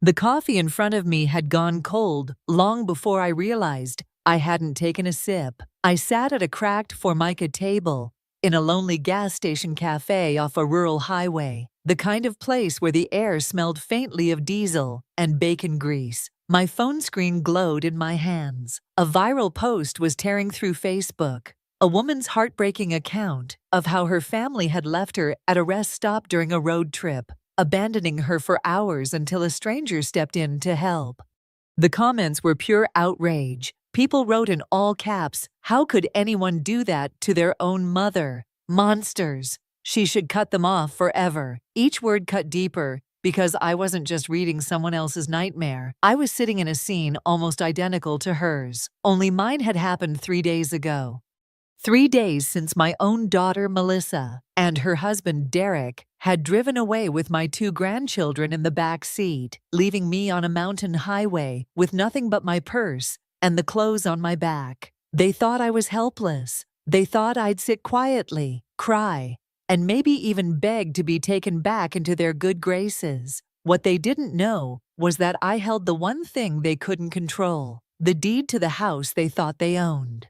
The coffee in front of me had gone cold long before I realized I hadn't taken a sip. I sat at a cracked Formica table in a lonely gas station cafe off a rural highway, the kind of place where the air smelled faintly of diesel and bacon grease. My phone screen glowed in my hands. A viral post was tearing through Facebook. A woman's heartbreaking account of how her family had left her at a rest stop during a road trip, abandoning her for hours until a stranger stepped in to help. The comments were pure outrage. People wrote in all caps, "How could anyone do that to their own mother? Monsters. She should cut them off forever." Each word cut deeper because I wasn't just reading someone else's nightmare. I was sitting in a scene almost identical to hers, only mine had happened 3 days ago. 3 days since my own daughter, Melissa, and her husband, Derek, had driven away with my 2 grandchildren in the back seat, leaving me on a mountain highway with nothing but my purse and the clothes on my back. They thought I was helpless. They thought I'd sit quietly, cry, and maybe even beg to be taken back into their good graces. What they didn't know was that I held the one thing they couldn't control, the deed to the house they thought they owned.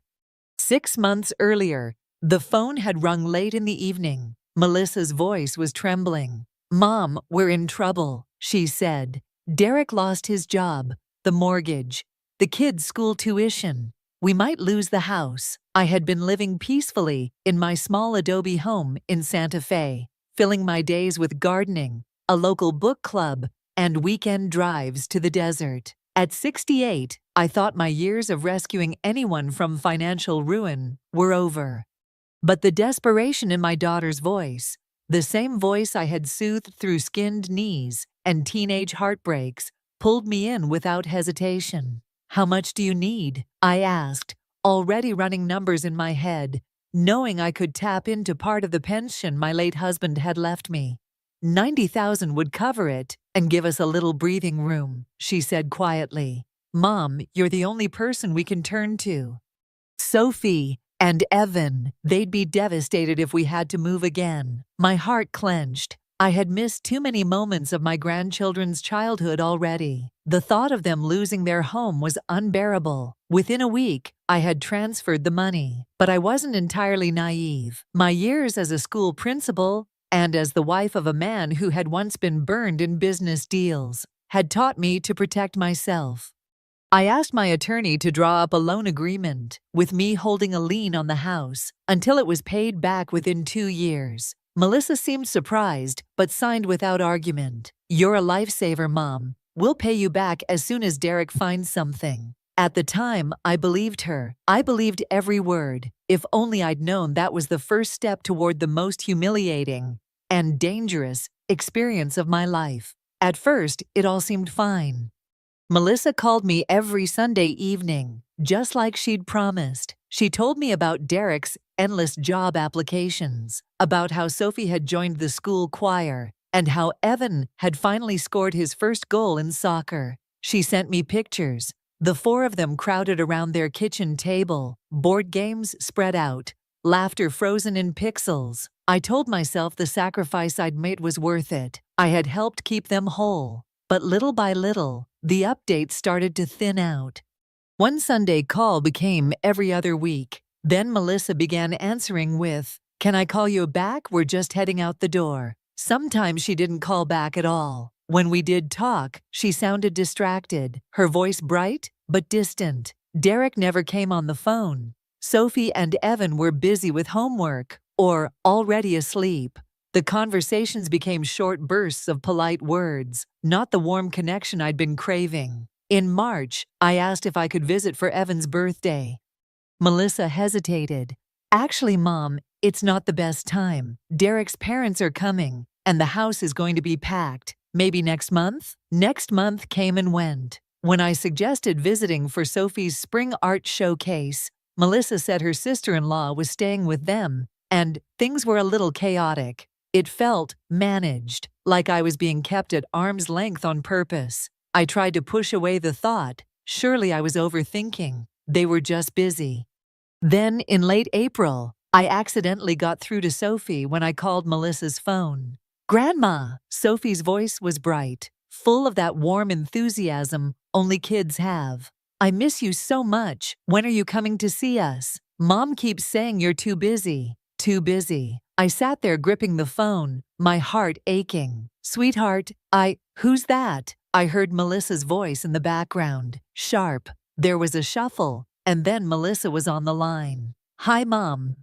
6 months earlier, the phone had rung late in the evening. Melissa's voice was trembling. "Mom, we're in trouble," she said. "Derek lost his job, the mortgage, the kids' school tuition. We might lose the house." I had been living peacefully in my small adobe home in Santa Fe, filling my days with gardening, a local book club, and weekend drives to the desert. At 68, I thought my years of rescuing anyone from financial ruin were over. But the desperation in my daughter's voice, the same voice I had soothed through skinned knees and teenage heartbreaks, pulled me in without hesitation. "How much do you need?" I asked, already running numbers in my head, knowing I could tap into part of the pension my late husband had left me. "90,000 would cover it and give us a little breathing room," she said quietly. "Mom, you're the only person we can turn to. Sophie and Evan, they'd be devastated if we had to move again." My heart clenched. I had missed too many moments of my grandchildren's childhood already. The thought of them losing their home was unbearable. Within a week, I had transferred the money, but I wasn't entirely naive. My years as a school principal and as the wife of a man who had once been burned in business deals had taught me to protect myself. I asked my attorney to draw up a loan agreement, with me holding a lien on the house, until it was paid back within 2 years. Melissa seemed surprised, but signed without argument. "You're a lifesaver, Mom. We'll pay you back as soon as Derek finds something." At the time, I believed her. I believed every word. If only I'd known that was the first step toward the most humiliating and dangerous experience of my life. At first, it all seemed fine. Melissa called me every Sunday evening, just like she'd promised. She told me about Derek's endless job applications, about how Sophie had joined the school choir, and how Evan had finally scored his first goal in soccer. She sent me pictures, the 4 of them crowded around their kitchen table, board games spread out, laughter frozen in pixels. I told myself the sacrifice I'd made was worth it. I had helped keep them whole. But little by little, the updates started to thin out. One Sunday call became every other week. Then Melissa began answering with, "Can I call you back? We're just heading out the door." Sometimes she didn't call back at all. When we did talk, she sounded distracted, her voice bright but distant. Derek never came on the phone. Sophie and Evan were busy with homework or already asleep. The conversations became short bursts of polite words, not the warm connection I'd been craving. In March, I asked if I could visit for Evan's birthday. Melissa hesitated. "Actually, Mom, it's not the best time. Derek's parents are coming, and the house is going to be packed. Maybe next month?" Next month came and went. When I suggested visiting for Sophie's spring art showcase, Melissa said her sister-in-law was staying with them, and things were a little chaotic. It felt managed, like I was being kept at arm's length on purpose. I tried to push away the thought. Surely I was overthinking. They were just busy. Then, in late April, I accidentally got through to Sophie when I called Melissa's phone. "Grandma!" Sophie's voice was bright, full of that warm enthusiasm only kids have. I miss you so much. When are you coming to see us? Mom keeps saying you're too busy. Too busy. I sat there gripping the phone, my heart aching. Sweetheart, who's that? I heard Melissa's voice in the background. Sharp. There was a shuffle, and then Melissa was on the line. Hi, Mom.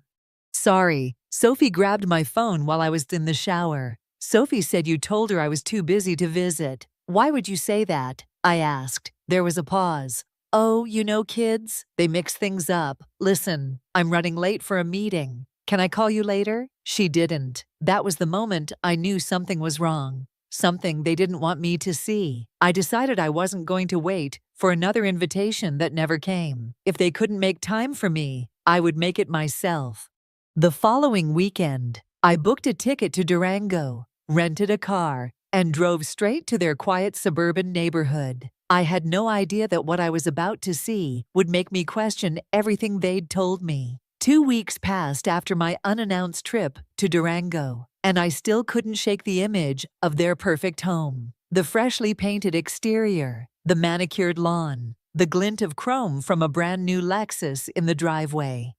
Sorry, Sophie grabbed my phone while I was in the shower. Sophie said you told her I was too busy to visit. Why would you say that? I asked. There was a pause. Oh, you know kids? They mix things up. Listen, I'm running late for a meeting. Can I call you later? She didn't. That was the moment I knew something was wrong. Something they didn't want me to see. I decided I wasn't going to wait for another invitation that never came. If they couldn't make time for me, I would make it myself. The following weekend, I booked a ticket to Durango, rented a car, and drove straight to their quiet suburban neighborhood. I had no idea that what I was about to see would make me question everything they'd told me. 2 weeks passed after my unannounced trip to Durango, and I still couldn't shake the image of their perfect home. The freshly painted exterior, the manicured lawn, the glint of chrome from a brand new Lexus in the driveway.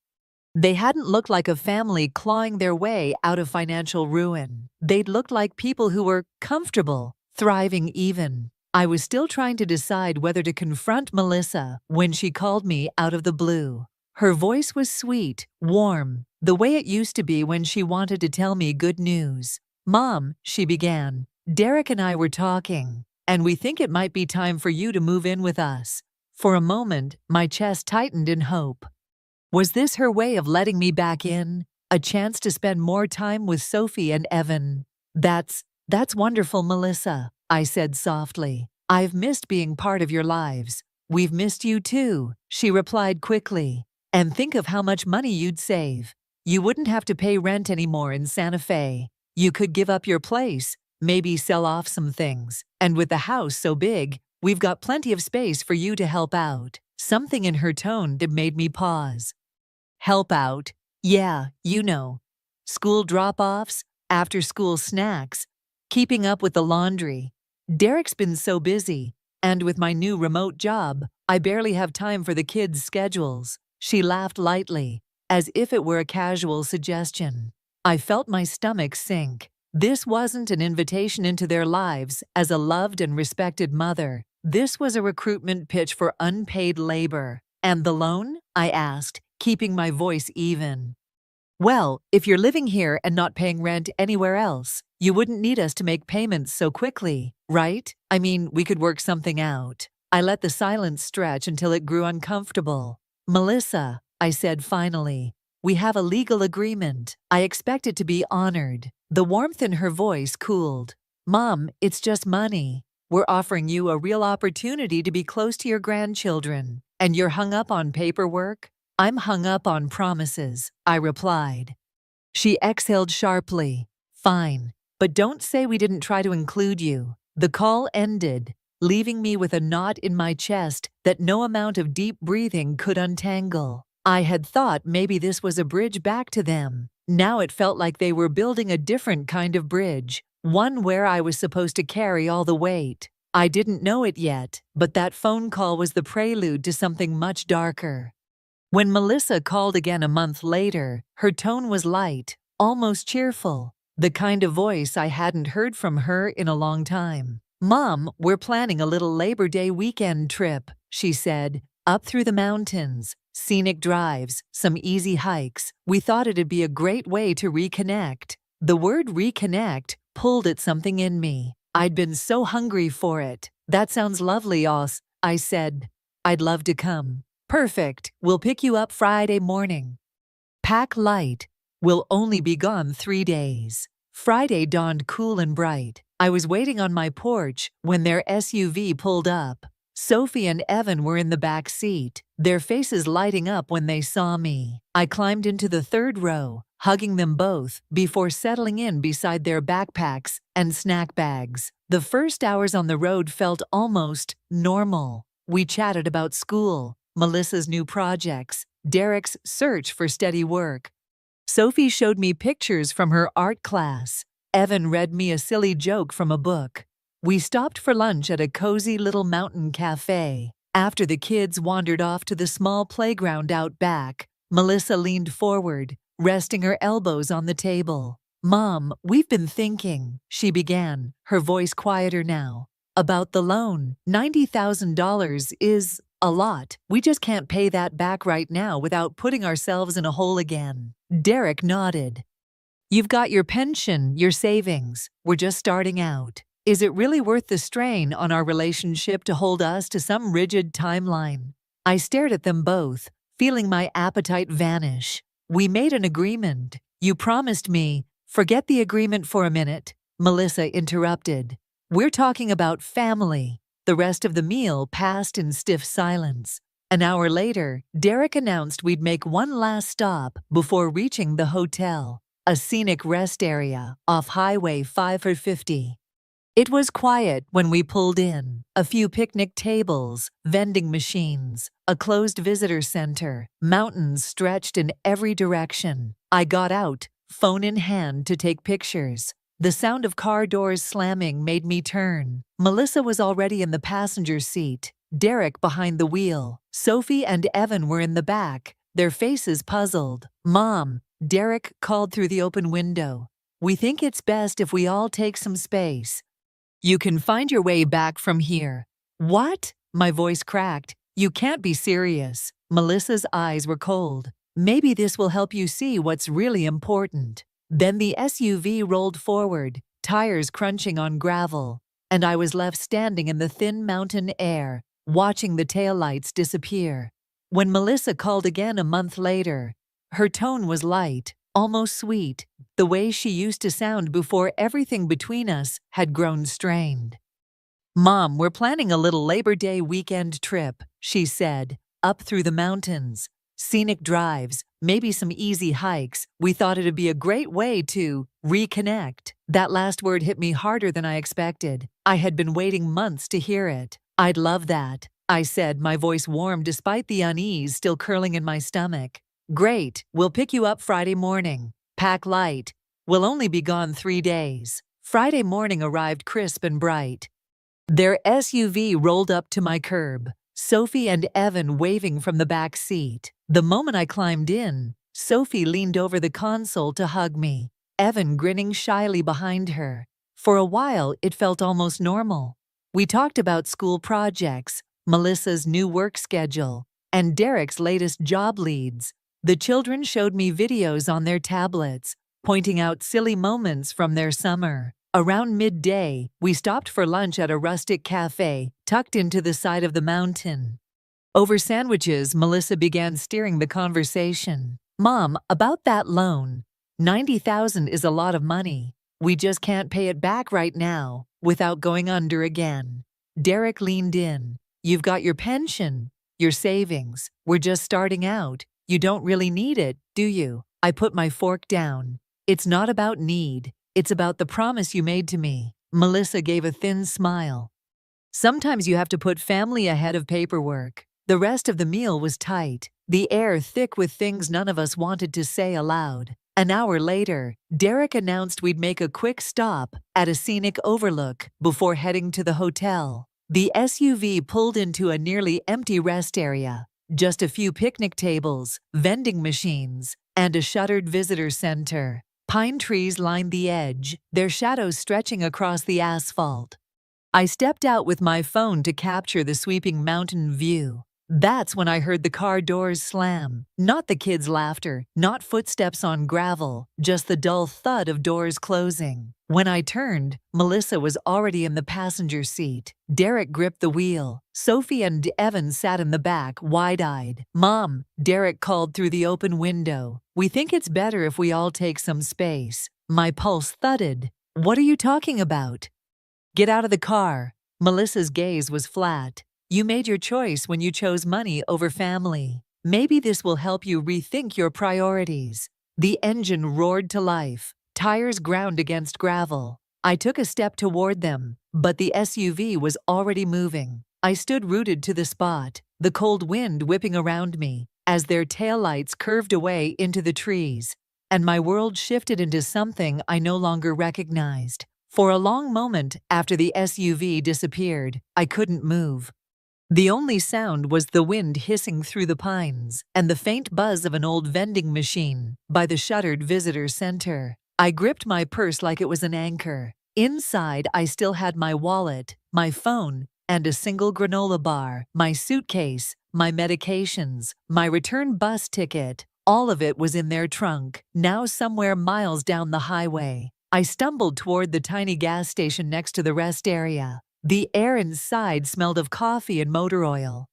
They hadn't looked like a family clawing their way out of financial ruin. They'd looked like people who were comfortable, thriving even. I was still trying to decide whether to confront Melissa when she called me out of the blue. Her voice was sweet, warm, the way it used to be when she wanted to tell me good news. Mom, she began, Derek and I were talking, and we think it might be time for you to move in with us. For a moment, my chest tightened in hope. Was this her way of letting me back in? A chance to spend more time with Sophie and Evan? That's wonderful, Melissa, I said softly. I've missed being part of your lives. We've missed you too, she replied quickly. And think of how much money you'd save. You wouldn't have to pay rent anymore in Santa Fe. You could give up your place, maybe sell off some things. And with the house so big, we've got plenty of space for you to help out. Something in her tone that made me pause. Help out? Yeah, you know. School drop-offs, after-school snacks, keeping up with the laundry. Derek's been so busy, and with my new remote job, I barely have time for the kids' schedules. She laughed lightly, as if it were a casual suggestion. I felt my stomach sink. This wasn't an invitation into their lives as a loved and respected mother. This was a recruitment pitch for unpaid labor. And the loan? I asked, keeping my voice even. Well, if you're living here and not paying rent anywhere else, you wouldn't need us to make payments so quickly, right? I mean, we could work something out. I let the silence stretch until it grew uncomfortable. Melissa, I said finally, we have a legal agreement. I expect it to be honored. The warmth in her voice cooled. Mom, it's just money. We're offering you a real opportunity to be close to your grandchildren. And you're hung up on paperwork? I'm hung up on promises, I replied. She exhaled sharply. Fine, but don't say we didn't try to include you. The call ended, leaving me with a knot in my chest that no amount of deep breathing could untangle. I had thought maybe this was a bridge back to them. Now it felt like they were building a different kind of bridge, one where I was supposed to carry all the weight. I didn't know it yet, but that phone call was the prelude to something much darker. When Melissa called again a month later, her tone was light, almost cheerful, the kind of voice I hadn't heard from her in a long time. Mom, we're planning a little Labor Day weekend trip, she said, up through the mountains, scenic drives, some easy hikes. We thought it'd be a great way to reconnect. The word reconnect pulled at something in me. I'd been so hungry for it. That sounds lovely, I said. I'd love to come. Perfect. We'll pick you up Friday morning. Pack light. We'll only be gone 3 days. Friday dawned cool and bright. I was waiting on my porch when their SUV pulled up. Sophie and Evan were in the back seat, their faces lighting up when they saw me. I climbed into the third row, hugging them both before settling in beside their backpacks and snack bags. The first hours on the road felt almost normal. We chatted about school, Melissa's new projects, Derek's search for steady work. Sophie showed me pictures from her art class. Evan read me a silly joke from a book. We stopped for lunch at a cozy little mountain cafe. After the kids wandered off to the small playground out back, Melissa leaned forward, resting her elbows on the table. "Mom, we've been thinking," she began, her voice quieter now, "about the loan. $90,000 is a lot. We just can't pay that back right now without putting ourselves in a hole again." Derek nodded. "You've got your pension, your savings. We're just starting out. Is it really worth the strain on our relationship to hold us to some rigid timeline?" I stared at them both, feeling my appetite vanish. "We made an agreement. You promised me." "Forget the agreement for a minute," Melissa interrupted. "We're talking about family." The rest of the meal passed in stiff silence. An hour later, Derek announced we'd make one last stop before reaching the hotel, a scenic rest area off Highway 550. It was quiet when we pulled in. A few picnic tables, vending machines, a closed visitor center, mountains stretched in every direction. I got out, phone in hand, to take pictures. The sound of car doors slamming made me turn. Melissa was already in the passenger seat, Derek behind the wheel. Sophie and Evan were in the back, their faces puzzled. "Mom," Derek called through the open window, "we think it's best if we all take some space. You can find your way back from here." "What?" My voice cracked. "You can't be serious." Melissa's eyes were cold. "Maybe this will help you see what's really important." Then the SUV rolled forward, tires crunching on gravel, and I was left standing in the thin mountain air, watching the taillights disappear. When Melissa called again a month later, her tone was light, almost sweet, the way she used to sound before everything between us had grown strained. "Mom, we're planning a little Labor Day weekend trip," she said, "up through the mountains. Scenic drives, maybe some easy hikes. We thought it'd be a great way to reconnect." That last word hit me harder than I expected. I had been waiting months to hear it. "I'd love that," I said, my voice warm despite the unease still curling in my stomach. "Great, we'll pick you up Friday morning. Pack light. We'll only be gone 3 days." Friday morning arrived crisp and bright. Their SUV rolled up to my curb, Sophie and Evan waving from the back seat. The moment I climbed in, Sophie leaned over the console to hug me, Evan grinning shyly behind her. For a while, it felt almost normal. We talked about school projects, Melissa's new work schedule, and Derek's latest job leads. The children showed me videos on their tablets, pointing out silly moments from their summer. Around midday, we stopped for lunch at a rustic cafe tucked into the side of the mountain. Over sandwiches, Melissa began steering the conversation. "Mom, about that loan. $90,000 is a lot of money. We just can't pay it back right now without going under again." Derek leaned in. "You've got your pension, your savings. We're just starting out. You don't really need it, do you?" I put my fork down. "It's not about need. It's about the promise you made to me." Melissa gave a thin smile. "Sometimes you have to put family ahead of paperwork." The rest of the meal was tight, the air thick with things none of us wanted to say aloud. An hour later, Derek announced we'd make a quick stop at a scenic overlook before heading to the hotel. The SUV pulled into a nearly empty rest area. Just a few picnic tables, vending machines, and a shuttered visitor center. Pine trees lined the edge, their shadows stretching across the asphalt. I stepped out with my phone to capture the sweeping mountain view. That's when I heard the car doors slam. Not the kids' laughter, not footsteps on gravel, just the dull thud of doors closing. When I turned, Melissa was already in the passenger seat. Derek gripped the wheel. Sophie and Evan sat in the back, wide-eyed. "Mom," Derek called through the open window, "we think it's better if we all take some space." My pulse thudded. "What are you talking about?" "Get out of the car." Melissa's gaze was flat. "You made your choice when you chose money over family. Maybe this will help you rethink your priorities." The engine roared to life. Tires ground against gravel. I took a step toward them, but the SUV was already moving. I stood rooted to the spot, the cold wind whipping around me, as their taillights curved away into the trees, and my world shifted into something I no longer recognized. For a long moment after the SUV disappeared, I couldn't move. The only sound was the wind hissing through the pines and the faint buzz of an old vending machine by the shuttered visitor center. I gripped my purse like it was an anchor. Inside, I still had my wallet, my phone, and a single granola bar, my suitcase, my medications, my return bus ticket. All of it was in their trunk, now somewhere miles down the highway. I stumbled toward the tiny gas station next to the rest area. The air inside smelled of coffee and motor oil.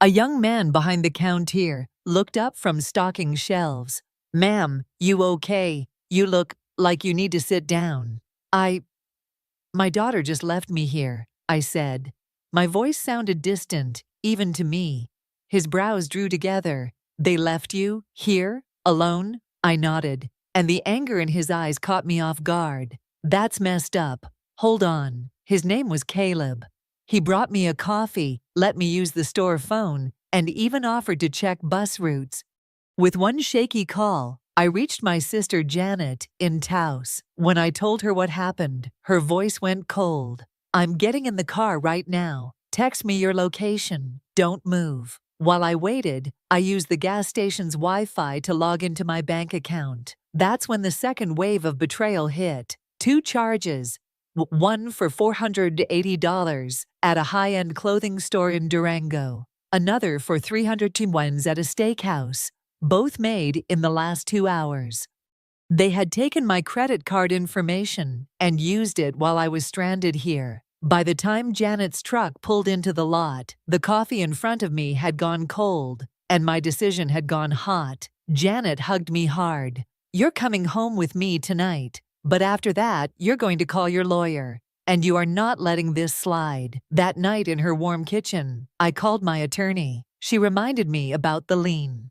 A young man behind the counter looked up from stocking shelves. "Ma'am, you okay? You look like you need to sit down." My daughter just left me here," I said. My voice sounded distant, even to me. His brows drew together. "They left you? Here? Alone?" I nodded, and the anger in his eyes caught me off guard. "That's messed up. Hold on." His name was Caleb. He brought me a coffee, let me use the store phone, and even offered to check bus routes. With one shaky call, I reached my sister Janet in Taos. When I told her what happened, her voice went cold. "I'm getting in the car right now. Text me your location. Don't move." While I waited, I used the gas station's Wi-Fi to log into my bank account. That's when the second wave of betrayal hit. 2 charges. One for $480 at a high-end clothing store in Durango. Another for $300 at a steakhouse. Both made in the last 2 hours. They had taken my credit card information and used it while I was stranded here. By the time Janet's truck pulled into the lot, the coffee in front of me had gone cold, and my decision had gone hot. Janet hugged me hard. "You're coming home with me tonight. But after that, you're going to call your lawyer. And you are not letting this slide." That night in her warm kitchen, I called my attorney. She reminded me about the lien.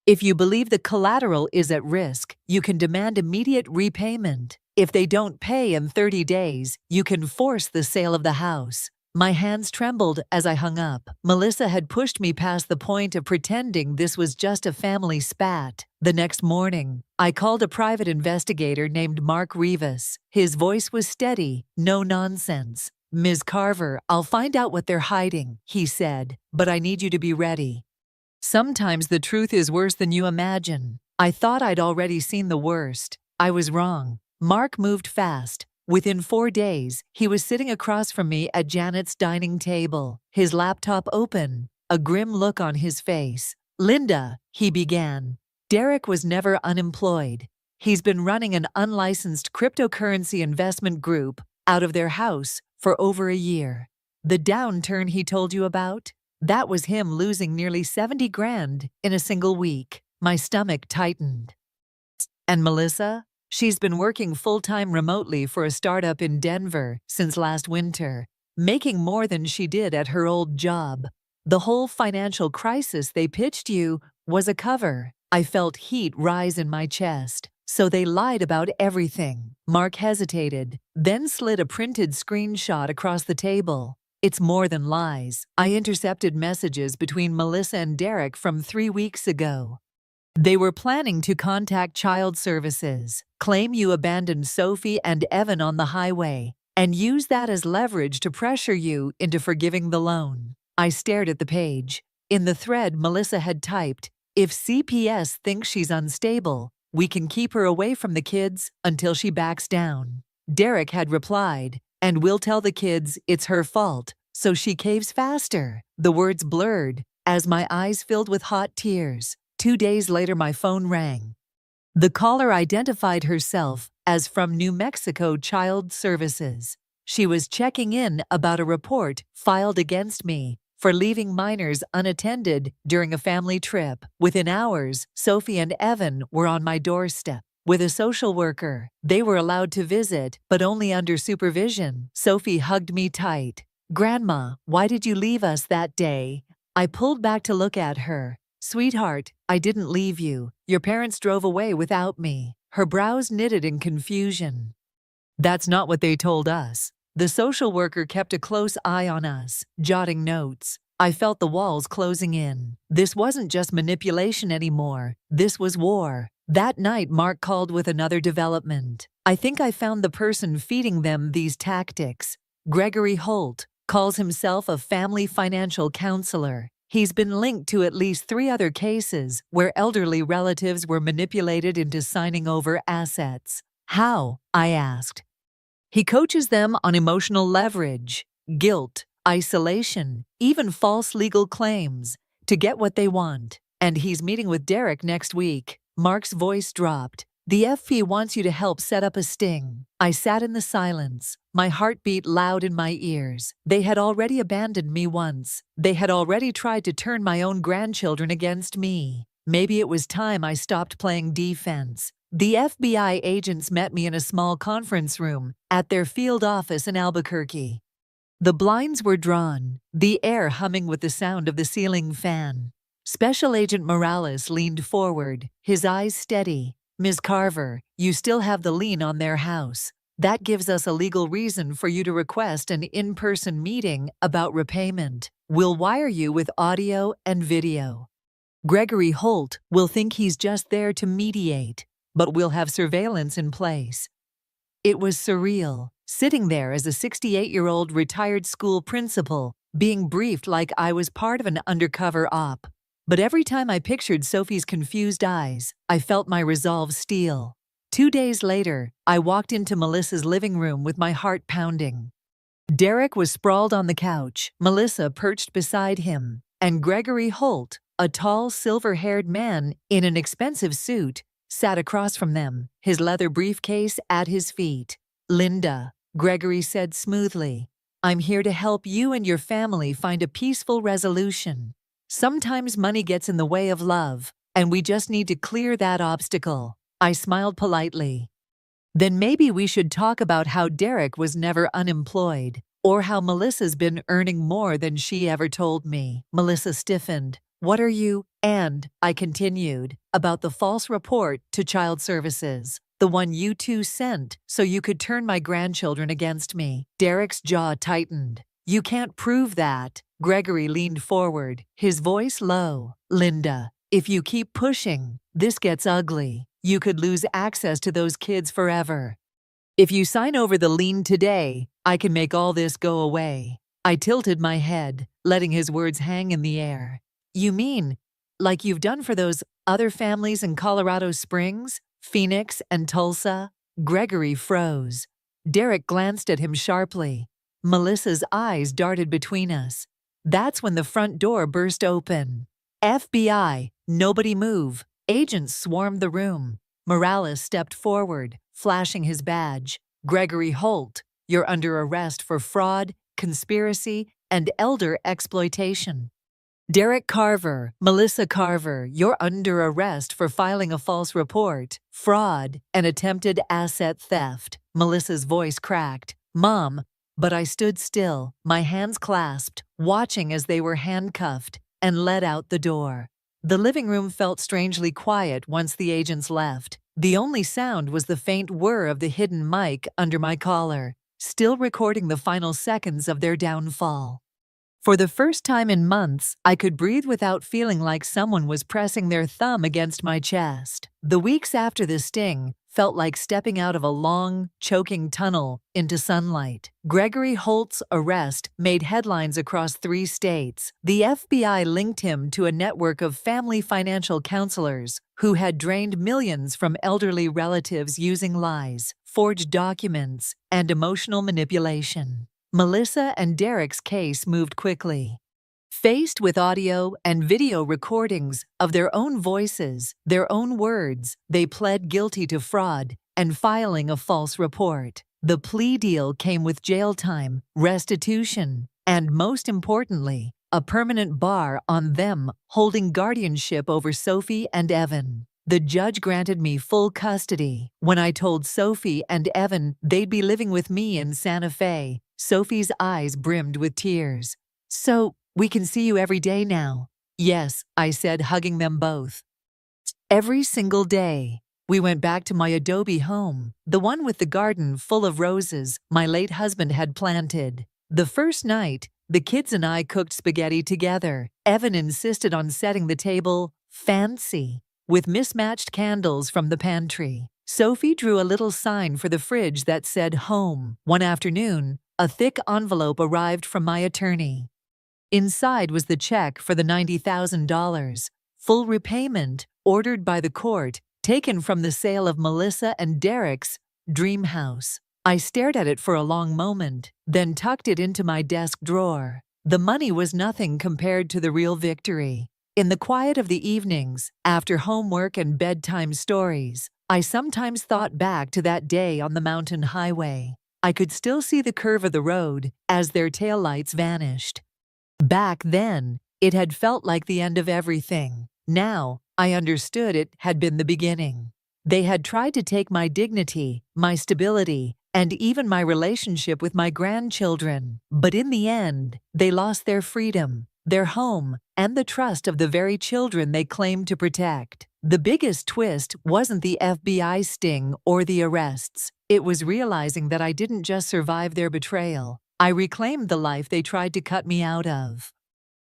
If you believe the collateral is at risk, you can demand immediate repayment. If they don't pay in 30 days, you can force the sale of the house. My hands trembled as I hung up. Melissa had pushed me past the point of pretending this was just a family spat. The next morning, I called a private investigator named Mark Rivas. His voice was steady, no nonsense. "Ms. Carver, I'll find out what they're hiding," he said, "but I need you to be ready. Sometimes the truth is worse than you imagine." I thought I'd already seen the worst. I was wrong. Mark moved fast. Within 4 days, he was sitting across from me at Janet's dining table, his laptop open, a grim look on his face. "Linda," he began. "Derek was never unemployed. He's been running an unlicensed cryptocurrency investment group out of their house for over a year. The downturn he told you about? That was him losing nearly 70 grand in a single week." My stomach tightened. "And Melissa? She's been working full-time remotely for a startup in Denver since last winter, making more than she did at her old job. The whole financial crisis they pitched you was a cover." I felt heat rise in my chest. "So they lied about everything." Mark hesitated, then slid a printed screenshot across the table. "It's more than lies. I intercepted messages between Melissa and Derek from 3 weeks ago. They were planning to contact child services, claim you abandoned Sophie and Evan on the highway, and use that as leverage to pressure you into forgiving the loan." I stared at the page. In the thread Melissa had typed, "If CPS thinks she's unstable, we can keep her away from the kids until she backs down." Derek had replied, "And we'll tell the kids it's her fault, so she caves faster." The words blurred as my eyes filled with hot tears. 2 days later my phone rang. The caller identified herself as from New Mexico Child Services. She was checking in about a report filed against me for leaving minors unattended during a family trip. Within hours, Sophie and Evan were on my doorstep. With a social worker, they were allowed to visit, but only under supervision. Sophie hugged me tight. "Grandma, why did you leave us that day?" I pulled back to look at her. "Sweetheart, I didn't leave you. Your parents drove away without me." Her brows knitted in confusion. "That's not what they told us." The social worker kept a close eye on us, jotting notes. I felt the walls closing in. This wasn't just manipulation anymore. This was war. That night Mark called with another development. I think I found the person feeding them these tactics. Gregory Holt calls himself a family financial counselor. He's been linked to at least 3 other cases where elderly relatives were manipulated into signing over assets. How? I asked. He coaches them on emotional leverage, guilt, isolation, even false legal claims to get what they want. And he's meeting with Derek next week. Mark's voice dropped. The FP wants you to help set up a sting. I sat in the silence, my heart beat loud in my ears. They had already abandoned me once. They had already tried to turn my own grandchildren against me. Maybe it was time I stopped playing defense. The FBI agents met me in a small conference room at their field office in Albuquerque. The blinds were drawn, the air humming with the sound of the ceiling fan. Special Agent Morales leaned forward, his eyes steady. Ms. Carver, you still have the lien on their house. That gives us a legal reason for you to request an in-person meeting about repayment. We'll wire you with audio and video. Gregory Holt will think he's just there to mediate, but we'll have surveillance in place. It was surreal, sitting there as a 68-year-old retired school principal, being briefed like I was part of an undercover op. But every time I pictured Sophie's confused eyes, I felt my resolve steel. 2 days later, I walked into Melissa's living room with my heart pounding. Derek was sprawled on the couch, Melissa perched beside him, and Gregory Holt, a tall, silver-haired man in an expensive suit, sat across from them, his leather briefcase at his feet. Linda, Gregory said smoothly, I'm here to help you and your family find a peaceful resolution. Sometimes money gets in the way of love, and we just need to clear that obstacle. I smiled politely. Then maybe we should talk about how Derek was never unemployed, or how Melissa's been earning more than she ever told me. Melissa stiffened. What are you? And, I continued, about the false report to Child Services, the one you two sent so you could turn my grandchildren against me. Derek's jaw tightened. You can't prove that. Gregory leaned forward, his voice low. Linda, if you keep pushing, this gets ugly. You could lose access to those kids forever. If you sign over the lien today, I can make all this go away. I tilted my head, letting his words hang in the air. You mean, like you've done for those other families in Colorado Springs, Phoenix, and Tulsa? Gregory froze. Derek glanced at him sharply. Melissa's eyes darted between us. That's when the front door burst open. FBI, nobody move. Agents swarmed the room. Morales stepped forward, flashing his badge. Gregory Holt, you're under arrest for fraud, conspiracy, and elder exploitation. Derek Carver, Melissa Carver, you're under arrest for filing a false report, fraud, and attempted asset theft. Melissa's voice cracked. Mom, but I stood still, my hands clasped, watching as they were handcuffed and led out the door. The living room felt strangely quiet once the agents left. The only sound was the faint whir of the hidden mic under my collar, still recording the final seconds of their downfall. For the first time in months, I could breathe without feeling like someone was pressing their thumb against my chest. The weeks after the sting felt like stepping out of a long, choking tunnel into sunlight. Gregory Holt's arrest made headlines across 3 states. The FBI linked him to a network of family financial counselors who had drained millions from elderly relatives using lies, forged documents, and emotional manipulation. Melissa and Derek's case moved quickly. Faced with audio and video recordings of their own voices, their own words, they pled guilty to fraud and filing a false report. The plea deal came with jail time, restitution, and most importantly, a permanent bar on them holding guardianship over Sophie and Evan. The judge granted me full custody. When I told Sophie and Evan they'd be living with me in Santa Fe, Sophie's eyes brimmed with tears. So, we can see you every day now. Yes, I said, hugging them both. Every single day. We went back to my adobe home, the one with the garden full of roses my late husband had planted. The first night, the kids and I cooked spaghetti together. Evan insisted on setting the table fancy, with mismatched candles from the pantry. Sophie drew a little sign for the fridge that said home. One afternoon, a thick envelope arrived from my attorney. Inside was the check for the $90,000, full repayment, ordered by the court, taken from the sale of Melissa and Derek's dream house. I stared at it for a long moment, then tucked it into my desk drawer. The money was nothing compared to the real victory. In the quiet of the evenings, after homework and bedtime stories, I sometimes thought back to that day on the mountain highway. I could still see the curve of the road as their taillights vanished. Back then, it had felt like the end of everything. Now, I understood it had been the beginning. They had tried to take my dignity, my stability, and even my relationship with my grandchildren. But in the end, they lost their freedom, their home, and the trust of the very children they claimed to protect. The biggest twist wasn't the FBI sting or the arrests. It was realizing that I didn't just survive their betrayal. I reclaimed the life they tried to cut me out of.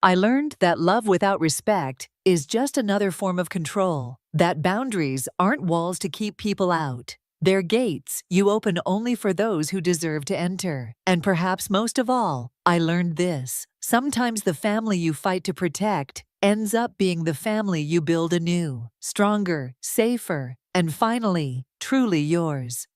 I learned that love without respect is just another form of control, that boundaries aren't walls to keep people out. They're gates you open only for those who deserve to enter. And perhaps most of all, I learned this. Sometimes the family you fight to protect ends up being the family you build anew, stronger, safer, and finally, truly yours.